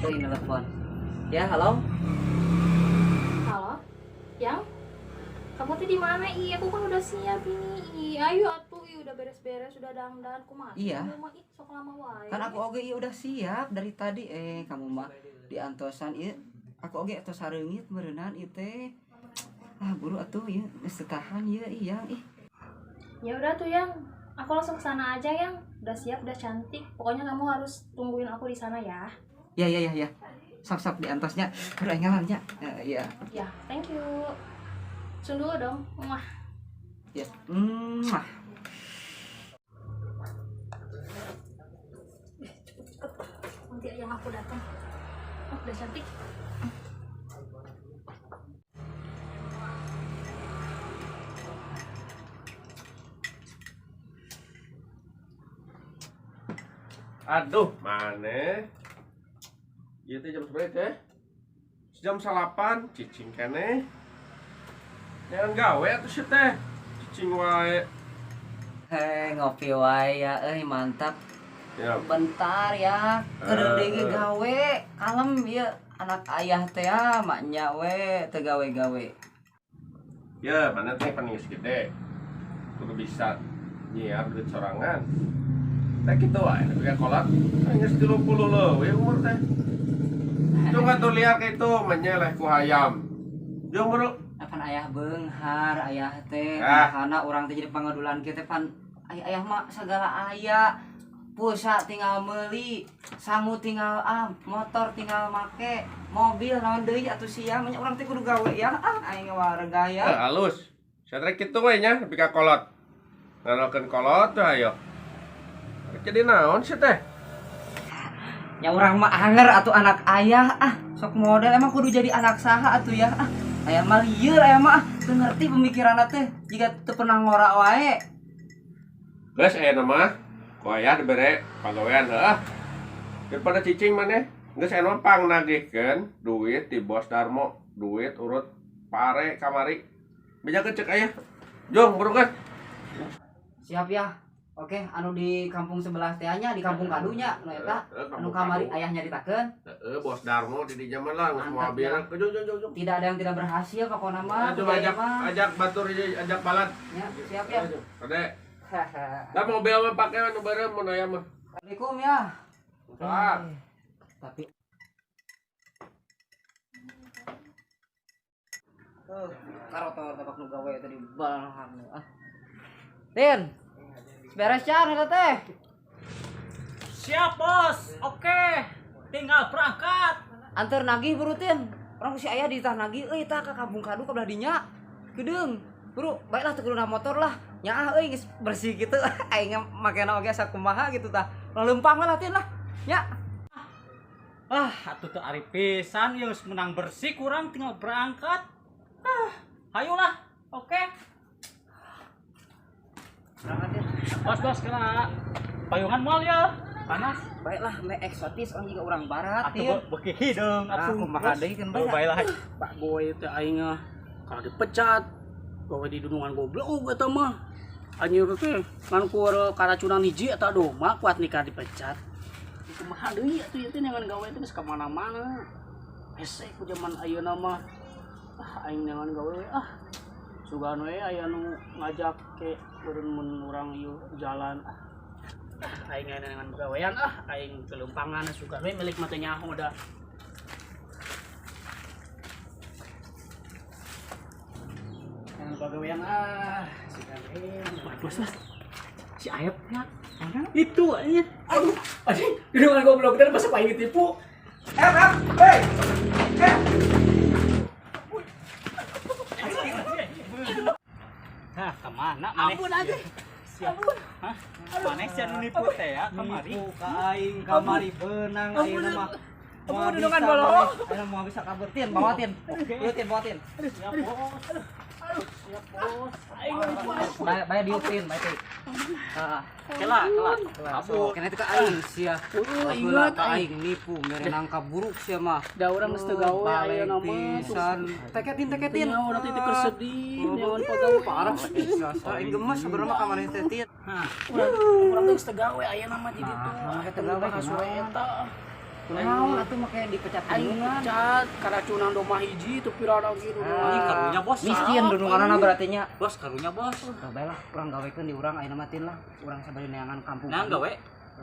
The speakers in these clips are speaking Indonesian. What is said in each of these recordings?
ini telepon. Ya, halo. Halo, yang? Kamu tuh di mana? Ih, aku kan udah siap ini. Ih, ayo atuh, udah beres-beres, sudah dandan, kumaha? Iya. Kamu mah sok lama wae. Kan aku oge ieu udah siap dari tadi. Kamu mah di antosan ieu. Aku oge tos sareungit meureunaan ieu teh. Ah, buru atuh ieu geus tahan ieu iyang ih. Ya udah tuh yang, aku langsung ke sana aja yang. Udah siap, udah cantik. Pokoknya kamu harus tungguin aku di sana ya. Ya. Sok di antosnya. Udah ngalannya. Iya. Ya, thank you. Sun dulu dong. Wah. Ya. Cepet. Nanti yang aku datang. Oh, udah cantik. Aduh, mana? Ieu teh jam seberapa teh? Jam 8, cicing keneh. Jangan gawe atuh sih teh. Cicing wae. Ngopi wae ya mantap. Ya, Bentar ya. Keur deui gawe. Kalem ieu anak ayah teh maknya we teu gawe-gawe. ya mana teh panius gede. Kudu bisa nyiar duit sorangan. Teh kitu wae, tapi kolot. Geus 30 leuwih umur teh. Coba tuh lihat itu menyeleh ku hayam. Jeung bro. Apan ayah beunghar ayah teh Ah. karena orang teh jadi pangadulan kieu teh pan ayah mah segala aya. Pulsa tinggal meuli, sangu tinggal motor tinggal make, mobil naon deui atuh sia nya urang teh kudu gawe ya. Aing warga ya. Halus. Saya kitu we nya nepi ka kolot. Ngalokeun kolot teh ayo. Jadi naon sih teh? Ya urang mah anger atuh anak ayah sok model emang kudu jadi anak saha atuh ya. Aya mah lieur aya mah teu ngerti pemikiranna teh jiga teu pernah ngora wae. Geus aya mah ku aya dibere pagawean heuh. Daripada cicing maneh, geus aya mah pang nagihkeun duit di Bos Darmo, duit urut pare kamari. Bejakeun cek aya. Jong buru kan. Siap ya. Oke, anu di kampung sebelah teh nya di kampung kadunya nu eta anu kamari ayah nyaritakeun. Heeh, Bos Darmo di dinya mah lah geus moal Mantap, berak. Jong. Tidak ada yang tidak berhasil pokoknya mah. Coba budaya mah. ajak batur ajak balat. Ya, siap ya. Ade. Da mobil mah pake anu bareng mun aya mah. Assalamualaikum ya. Wah. Tapi karotor tapak nu gawe tadi balahan. Tin. Beres can eta teh. Siap bos, oke. Tinggal berangkat. Antar nagih buru Tin. Orang si ayah di tah nagih euy tah ka kampung kadu ka belah dinya. Gedeung. Buru, baiklah teu kudu motor lah. Nyaah euy geus bersih kitu. Aing makena oge sakumaha gitu tah. Lempang lah Tin lah. Nya. Atuh teu ari pisan geus menang bersih kurang tinggal berangkat. Hayolah. Oke. Berangkat Tin. Bos kena payungan moal ya. Panas. Baiklah me eksotis orang juga orang barat Atuh Tin. beuki hideung atuh. Kumaha deui kan bae. Baiklah. Pak Boy teh aing kalau dipecat gawe di dunungan goblok eta mah anjir teh ngan kur karacunan hiji eta doma kuat nikah dipecat kumaha deui atuh ieu teh ngan gawe teh geus ka mana-mana hese ku zaman ayeuna mah aing ngan gawe sugan we aya nu ngajak ke urang mun urang ieu jalan aing aya ngan gawean aing kelempangan sugan we milik mah teh nyaho da. Pagawean Bos. Si Ayep ya. Itu aja. aduh anjing di rumah goblok teh masa paling ditipu Hei. Kemana maneh? ampun aja Siap. Hah? Maneh sih anu nipu teh ya kamari. Nipu ka aing kamari beunang ayeuna mah. Ampun dengan bolong. Ayeuna mau bisa kabur Tin, bawa Tin. Ieu Tin, bawa Tin. Siap bos. Siap bos. Bae diupin, bae teh. Heeh. Kelak. Kabur. Kena teh ka aing sia. ingat Ka aing nipu mere nangka buruk sia mah. da urang geus teu gawe ayeuna mah pisan. Teketin. nya urang teh kersedih nyawan pagawe parah Aing gemes sebenarnya ka maneh teh Tin. urang teh geus teu gawe ayeuna mah di ditu Nah, teu gawe kasuwe eta Naon atuh make dipecat Aing dunungan. pecat karacunan domah hiji teu pirana gitu. Ini karunya bos. Miskin dununganna berarti nya. Bos karunya bos. Tah bae lah urang gawekeun di urang ayeuna matin lah. Urang sabari neangan kampung. Nah gawe.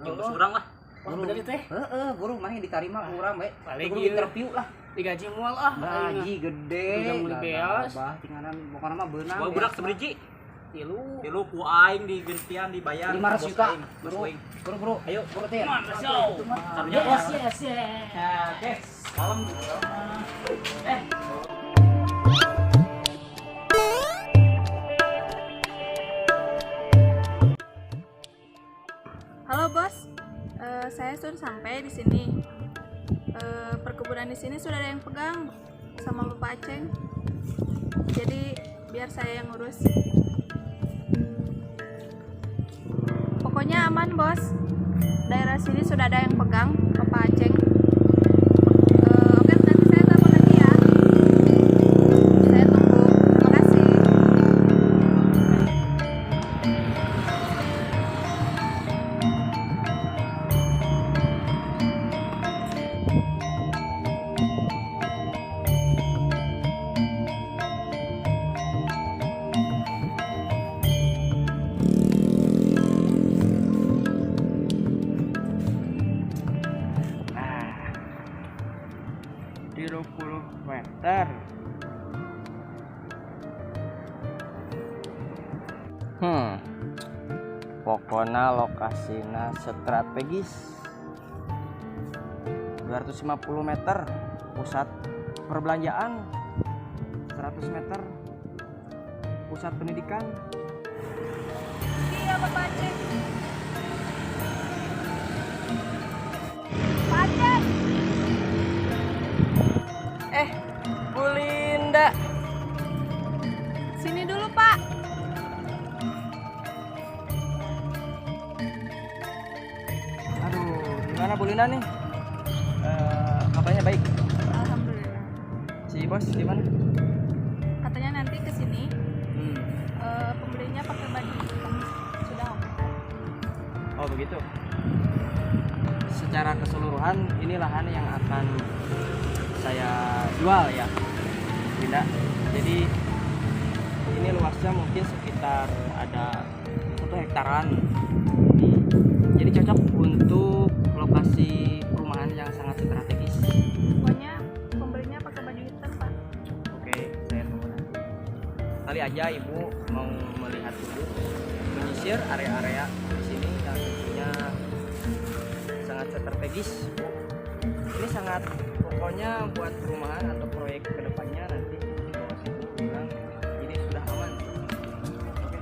Jeung bos urang lah. Wah bener itu teh. Heeh, guru mah ditarima ku urang bae. Paling Guru ieu. interview lah. Digaji moal ah. Gaji gede. Udah mulai beas. Bah tinggalan pokona mah beunang. Gua berak seberiji. 3. Tilu ku aing di gentian dibayar. 500 juta. Bos Bro, aing. bro. Ayo, bro teh. Karunya bos. Yes. Ya, oke. Malam. Halo bos, saya sudah sampai di sini. Perkebunan di sini sudah ada yang pegang sama Bapak Aceng. Jadi biar saya yang ngurus. Pokoknya aman bos. Daerah sini sudah ada yang pegang Bapak Aceng. Oke, nanti saya telepon lagi ya. Saya tunggu. Terima kasih. Di 20 meter. Pokoknya lokasinya strategis. 250 meter pusat perbelanjaan, 100 meter pusat pendidikan. Iya Bapak Aceng. Pak Aceng. Bu Linda. Sini dulu Pak. Aduh, gimana Bu Linda nih? Kabarnya baik. Alhamdulillah. Si bos gimana? Katanya nanti ke sini pembelinya pakai baju hitam. Sudah oke. Oh begitu. Secara keseluruhan ini lahan yang akan saya jual ya, Linda. Jadi ini luasnya mungkin sekitar ada 1 hektaran. Jadi cocok untuk lokasi perumahan yang sangat strategis. Pokoknya pembelinya pakai baju hitam Pak. Oke, saya tunggu nanti. Kali aja Ibu mau melihat dulu, menyisir area-area di sini yang tentunya sangat strategis, Bu. Ini sangat pokoknya buat perumahan atau proyek kedepannya nanti kalau saya bilang ini sudah aman. Oke.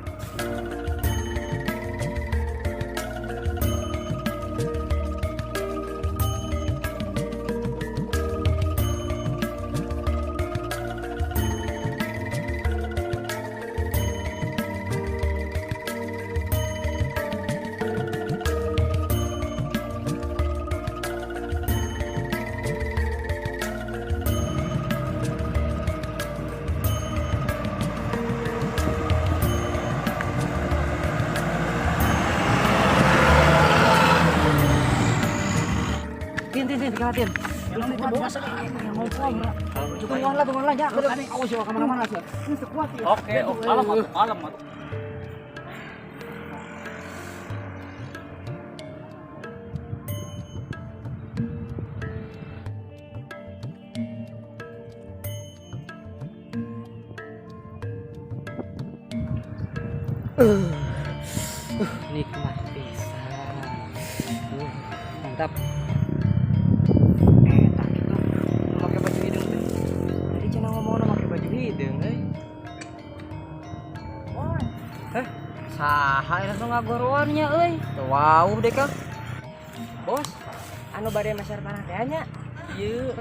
Tin, kelatin. Tungguan lah, jangan. Awas ya, kemana-mana sih. Ini sekuat ya. Oke, kalem. Nikmat pisan. Mantap. Tak gitu. Pakai baju hidung teh. Tadi cenah ngomongna pakai baju hidung euy. Saha eta teh ngagoroannya euy. Teu wau deh Kang. Bos, anu bade masyarakat tanah teh nya. Ieu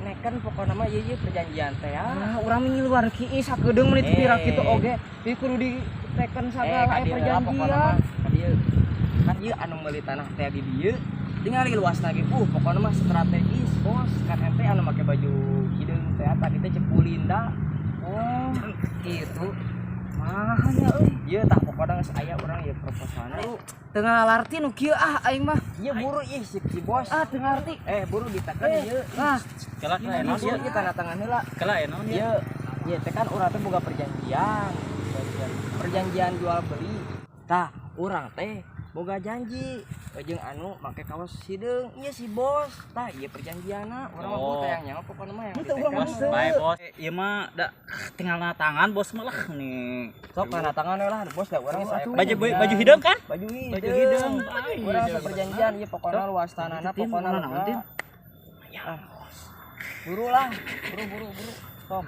neken pokona mah ieu perjanjian teh ya. Urang ngiluar kieu sakedeung menit pira kitu oge. Ieu kudu diteken sagala perjanjian. Kan ieu anu meuli tanah teh di dieu. Tinggal luasna ge pokona mah strategis, Bos. Kan ente anu make baju hideung teh tadi teh cepu Linda. Oh, gitu. Mahanya euy. Ieu tah pokona geus aya urang ieu proposalna. Teu ngalarti nu kieu aing mah. Ieu buru ih si bos. Teu ngarti. Buru ditekan ieu. Kela enon Ieu kita tanda tangan heula. Kela enon ya. Ieu teh kan urang teh boga perjanjian. Perjanjian jual beli. Tah, urang teh boga janji jeung anu make kaos hideung ieu si bos. Tah ieu perjanjianna urang mah tayang nyawa pokona mah yang ditekan. Bos, bae bos. Ieu mah da tinggal na tangan bos mah lah nih. Sok tanda tangan we lah bos da urang Baju hideung kan? Baju Baju hideung. Urang perjanjian ieu pokona luas tanahna pokona nanti. Buru lah, buru. Sok.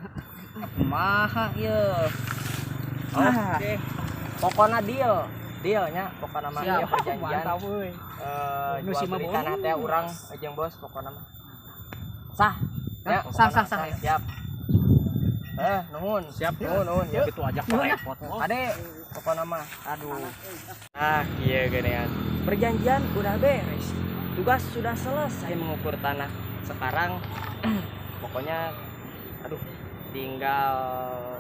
Kumaha ieu? Oke. Pokona deal nya pokona mah ieu perjanjian. Jual beli tanah teh urang jeung bos pokona mah. Sah. Ya, Sah. Siap. Nuhun. Siap. Nuhun. Ya gitu aja kok repot. Ade pokona mah. Aduh. Kieu geuningan. Perjanjian udah beres. Tugas sudah selesai mengukur tanah. Sekarang pokoknya tinggal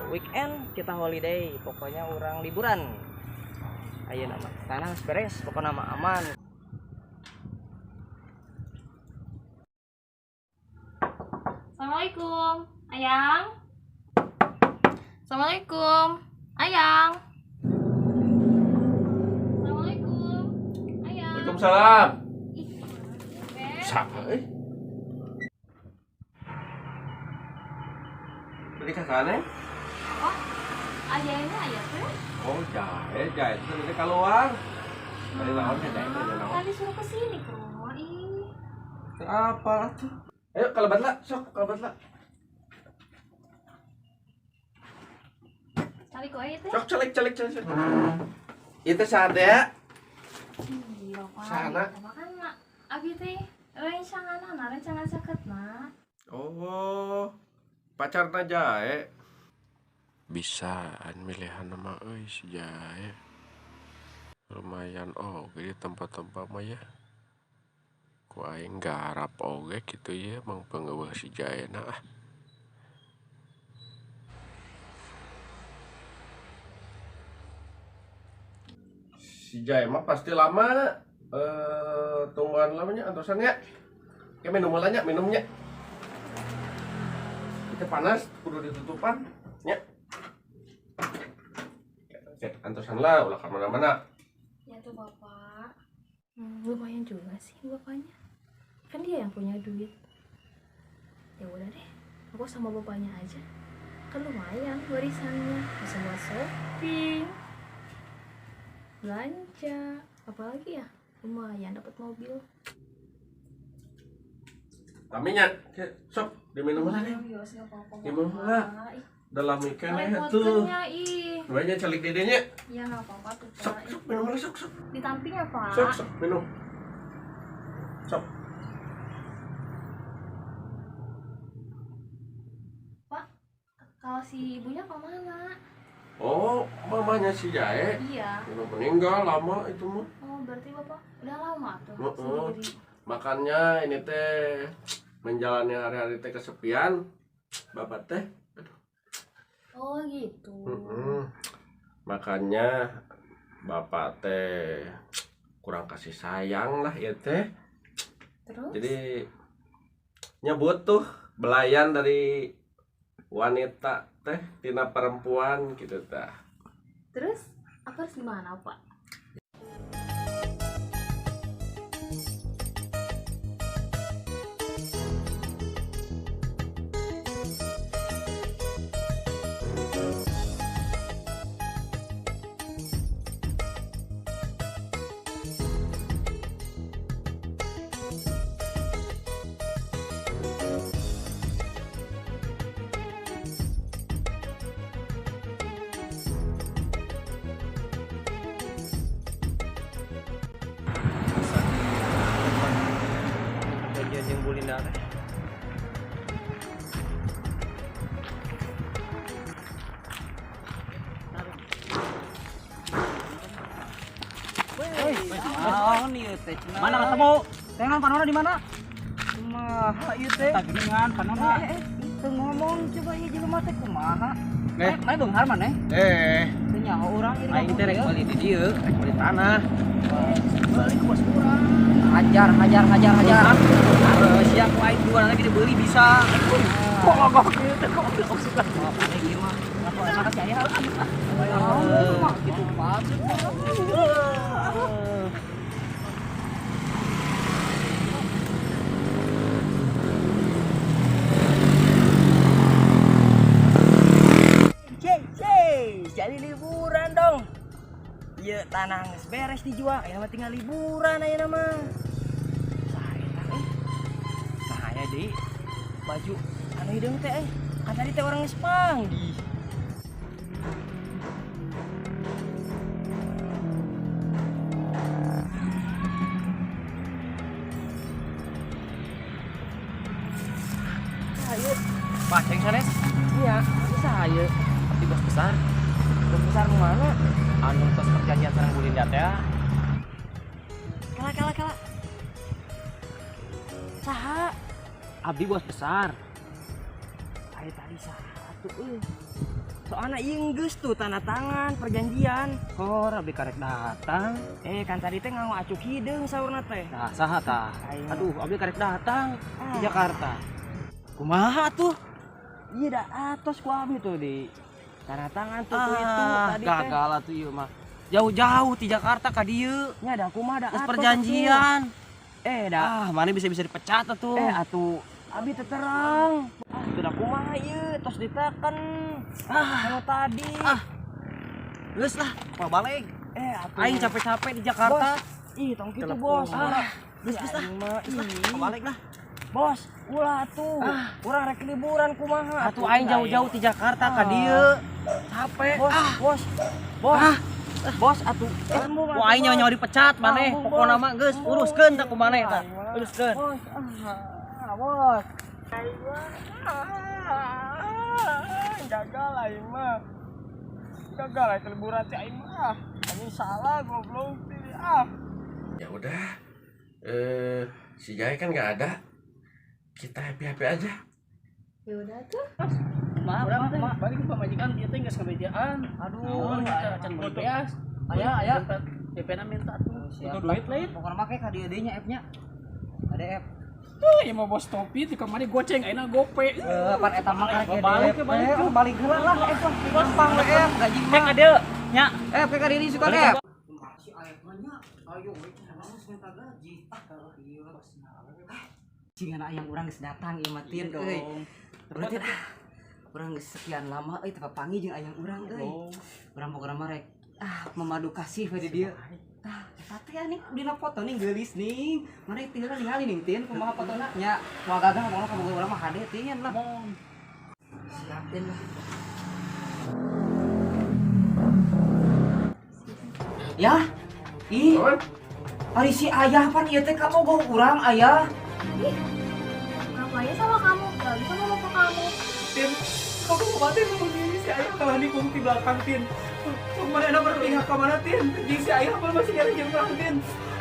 weekend kita holiday. Pokoknya urang liburan. Ayo nama tanah beres pokoknya mah aman. Assalamualaikum, Ayang. Assalamualaikum, Ayang. Assalamualaikum, Ayang. Waalaikumsalam. Ih, Beb. Siapa beli ka sana? Oh, ayahnya ayah teh. Oh, jahe itu tadi keluar. Dari lawan ya, jahe dari lawan. Tadi suruh kesini ke rumah ini. Apa tuh? Ayo kalabat lah, sok kalabat lah. Cari kue teh. Sok celik. Itu saat ya. Iya, Pak. Sana. Makan nak. Abi teh rencana saketna. Oh, pacarna jahe. Bisaan milihan nama si jahe lumayan di tempat-tempat mah ya ku aing garap oge gitu ya mang pengeueuh si jahe na Si jahe mah pasti lama tungguan lamanya antosannya kayak minumnya itu panas kudu ditutupan nya antosan lah ulah kemana-mana. Ya tuh bapak. Lumayan juga sih bapaknya. Kan dia yang punya duit. Ya udah deh, aku sama bapaknya aja. Kan lumayan warisannya, bisa buat shopping, belanja, apalagi ya lumayan dapat mobil. Taminya sok diminum lah nih. Diminum lah. Dalam ikan tuh. Banyak celik dedenya. Ya nggak apa-apa tuh Sok Pak. minum lah sok. Di samping ya Pak. Sok minum. Sok. Pak, kalau si ibunya kemana? Oh, mamanya si jahe. Iya. Udah meninggal lama itu mah. Oh berarti bapak udah lama tuh sendiri. Makanya ini teh menjalani hari-hari teh kesepian. Bapak teh. Oh gitu. Makanya bapak teh kurang kasih sayang lah ya teh. Terus? Jadi nyebut tuh belayan dari wanita teh tina perempuan gitu tah. Terus aku harus gimana Pak? Jeung Bulinda teh. Naon ieu teh? Mana ketemu? Tengan panona di mana? Kumaha ieu teh? Taginingan panona. Itu ngomong coba ieu jelema teh kumaha? Mana beunghar mana? Teu nyaho urang ieu. Aing teh rek beli di dieu, rek beli tanah. Balik ke bos kurang. Hajar. Siap ku aing jual lagi dibeli bisa. Kok kieu teh kok suka. Makasih aya. Gitu banget. Jadi liburan dong. Iya, tanah geus beres dijual, ayeuna mah tinggal liburan ayeuna mah. Nah, aya deui baju anu hideung teh kan tadi teh orang geus panggih. Ayo, Paceng sanes? Iya, bisa ayo. Abdi bos besar. Bos besar nu mana? Anu tos perjanjian sareng Bulinda teh. Kala. Saha? Abdi bos besar. Ayo tadi saha tuh soalnya ieu geus tuh tanda tangan perjanjian. Oh, abdi karek datang. Kan tadi teh nganggo acuk hideung saurna teh. Nah, saha tah? Aing. Aduh, abdi karek datang di Jakarta. Kumaha tuh? Iya dah atos ku abdi tuh di tanda tangan tuh ku itu tadi teh. Gagal atuh ieu mah. Jauh-jauh di Jakarta ka dieu. Nya da kumaha da Terus atos perjanjian. atuh. Da Mana bisa dipecat atuh. atuh abdi teu terang. Teu da kumaha ieu tos diteken. Anu tadi. Geus lah, mau balik. Atuh. Aing capek-capek di Jakarta. Ih, tong kitu bos. Geus lah. Mau balik lah. Bos, ulah tuh. Urang rek liburan kumaha? Atuh aing jauh-jauh di Jakarta ka dieu. Capek. Bos atuh. Wah aing nyawa dipecat maneh. Pokona mah geus uruskeun tah ku maneh tah. Uruskeun. Bos. Gagal aing mah. Gagal aing liburan teh aing mah. Anjing salah goblok teh. Ya udah, si Jaya kan nggak ada, kita happy aja. Ya udah tuh. Maaf, balik ke pamajikan dia teh geus kabejaan. Aduh, can beas. Aya. DP-na minta tuh. Siap. Butuh duit lain. Pokoknya make ka dieu deui nya F-nya. Ada F. Ya mau bos topi ti kamari goceng ayeuna gope. Pan eta mah karek Balik heula lah F lah. Gampang we F gaji mah. Cek ada nya. F ka diri suka F. Si F nya ayo we cenah minta gaji. Kalau ieu Cingana yang urang geus datang ieu mah tin euy. Berarti urang geus sekian lama euy teu papangi jeung aya urang euy. Urang boga mah rek memadu kasih we di dieu. Eta teh nih dina foto nih geulis nih. Mari tinggal ningali nih tin kumaha fotona nya. Moal gagah moal ka boga urang mah hade tin lah. Siapin lah. Ya. Ih. Ari si ayah pan ieu teh kamu go urang ayah. Ngapain sama kamu? Gak bisa ngomong ke kamu. Tin, kamu khawatir sama diri si ayah kalah nikung di belakang Tin. Kemana ada berpihak kemana Tin? Di si ayah apa masih nyari jam orang Tin?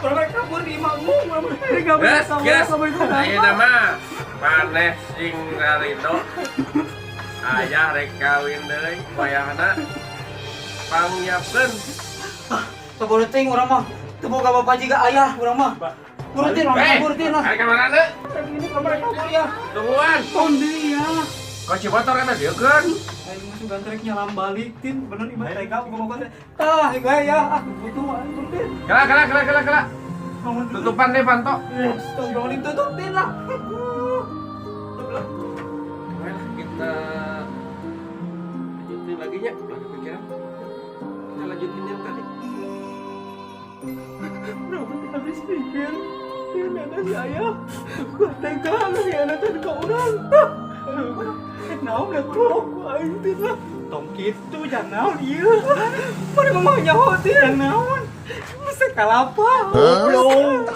Orang mereka kabur di imammu, mereka sama itu. Ayo nama, maneh sing Rarido, ayah rek kawin deui, wayahna pangiapkeun. Teu boleh ting urang mah. Teu boga bapak jiga ayah urang mah. Kurutin urang kabur tin lah. Ari ka mana teh? Ini kamar kabur ya. Tungguan. Ton deui ya. Kau cibotor kan dia kan? Aing masuk gantrek nyalam balik tin. Bener ieu mah mereka ngomong teh. Tah gaya butuh anjing tin. Kala. Tutupan deh panto. Tolongin tutupin lah. Kita lanjutin lagi nya. Pikiran. Kita lanjutin yang tadi. Kenapa kita habis pikir? Ini ada si ayah. Gua tega ngianatan ke orang. Naon gak klok aing tin lah. Tong kitu jangan ieu. Mari mah nyaho tin naon. Masa kalapa. Goblok.